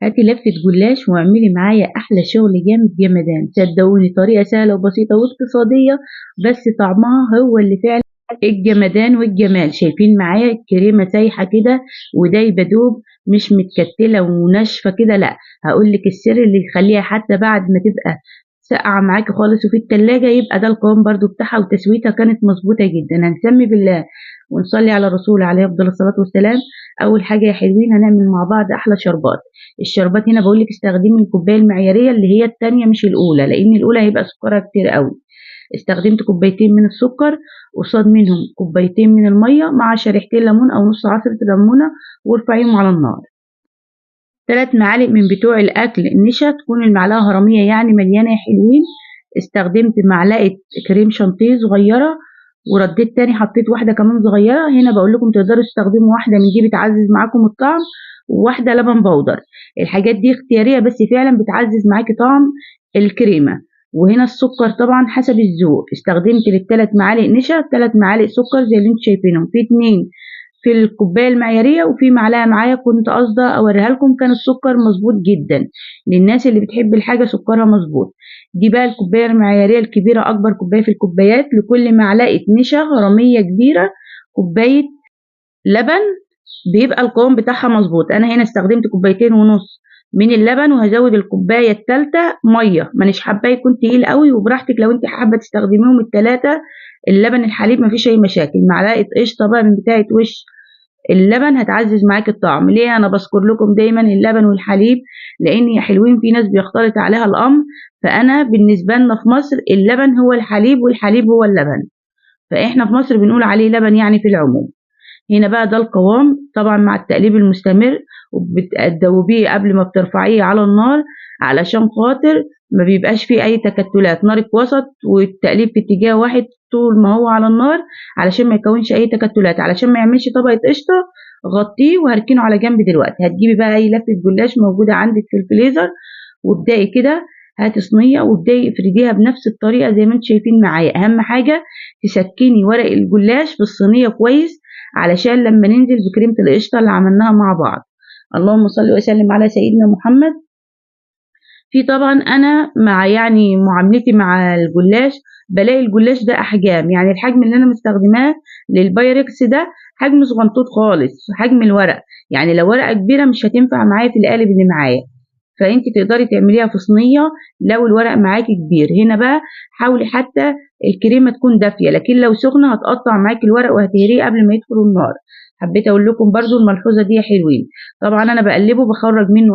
هاتي لفة جلاش واعملي معايا أحلى شغل جامد جمدان. صدقوني طريقة سهلة وبسيطة واقتصادية، بس طعمها هو اللي فعلا الجمدان والجمال. شايفين معايا الكريمة سايحة كده ودايبة دوب، مش متكتلة وناشفة كده، لا. هقولك السر اللي يخليها حتى بعد ما تبقى ساقعة معاكي خالص وفي التلاجة يبقى ده القوام برضو بتاعها، وتسويتها كانت مظبوطة جدا. هنسمي بالله ونصلي على الرسول عليه أفضل الصلاة والسلام. أول حاجة يا حلوين هنعمل مع بعض أحلى شربات. الشربات هنا بقول لك استخدمي الكوبايه المعياريه اللي هي التانية مش الاولى، لان الاولى هيبقى سكرها كتير قوي. استخدمت كوبايتين من السكر قصاد منهم كوبايتين من الميه مع شريحتين ليمون او نص عصره ليمونه، وارفعيهم على النار. 3 معالق من بتوع الاكل النشا، تكون المعلقه هرميه يعني مليانه يا حلوين. استخدمت معلقه كريم شانتيه صغيره، ورديت تاني حطيت واحده كمان صغيره. هنا بقول لكم تقدروا تستخدموا واحده من دي بتعزز معاكم الطعم، وواحده لبن بودر. الحاجات دي اختياريه بس فعلا بتعزز معاكي طعم الكريمه. وهنا السكر طبعا حسب الذوق. استخدمت لل3 معالق نشا 3 معالق سكر زي اللي انتم شايفينهم، في 2 في الكوبايه المعياريه وفي معلقه معايا كنت قاصده اوريها لكم، كان السكر مظبوط جدا للناس اللي بتحب الحاجه سكرها مظبوط. دي بقى الكوبايه المعياريه الكبيره، اكبر كوبايه في الكوبايات. لكل معلقه نشا هرميه كبيره كوبايه لبن، بيبقى القوام بتاعها مظبوط. انا هنا استخدمت كوبايتين ونص من اللبن، وهزود الكوبايه الثالثه ميه. مانيش حابه يكون تقيل قوي، وبراحتك لو انت حابه تستخدميهم الثلاثه. اللبن الحليب مفيش اي مشاكل. معلقه قشطه بقى من بتاعه وش اللبن هتعزز معاك الطعم. ليه انا بذكر لكم دايما اللبن والحليب؟ لان يا حلوين في ناس بيختلط عليها الامر. فانا بالنسبه لنا في مصر اللبن هو الحليب والحليب هو اللبن، فاحنا في مصر بنقول عليه لبن يعني في العموم. هنا بقى ده القوام طبعا مع التقليب المستمر، وبتدوبيه قبل ما بترفعيه على النار علشان خاطر ما بيبقاش فيه اي تكتلات. نارك وسط والتقليب في اتجاه واحد طول ما هو على النار، علشان ما يكونش اي تكتلات، علشان ما يعملش طبقة قشطة. غطيه وهركنه على جنب. دلوقتي هتجيبي بقى اي لفة جلاش موجودة عندك في الفريزر، وابدأي كده. هاتي صينية وابدأي افرديها بنفس الطريقة زي ما انتم شايفين معايا. اهم حاجة تسكني ورق الجلاش في الصينية كويس، علشان لما ننزل بكريمة القشطة اللي عملناها مع بعض. اللهم صل وسلم على سيدنا محمد. في طبعا انا مع يعني معاملتي مع الجلاش بلاقي الجلاش ده احجام، يعني الحجم اللي انا مستخدماه للبايركس ده حجم صغنطوط خالص، حجم الورق. يعني لو ورقة كبيرة مش هتنفع معايا في القالب اللي معايا، فانت تقدري تعمليها في صينيه لو الورق معاكي كبير. هنا بقى حاولي حتى الكريمه تكون دافيه، لكن لو سخنه هتقطع معاكي الورق وهتهريه قبل ما يدخل النار. حبيت اقول لكم برضو الملحوظه دي يا حلوين. طبعا انا بقلبه بخرج منه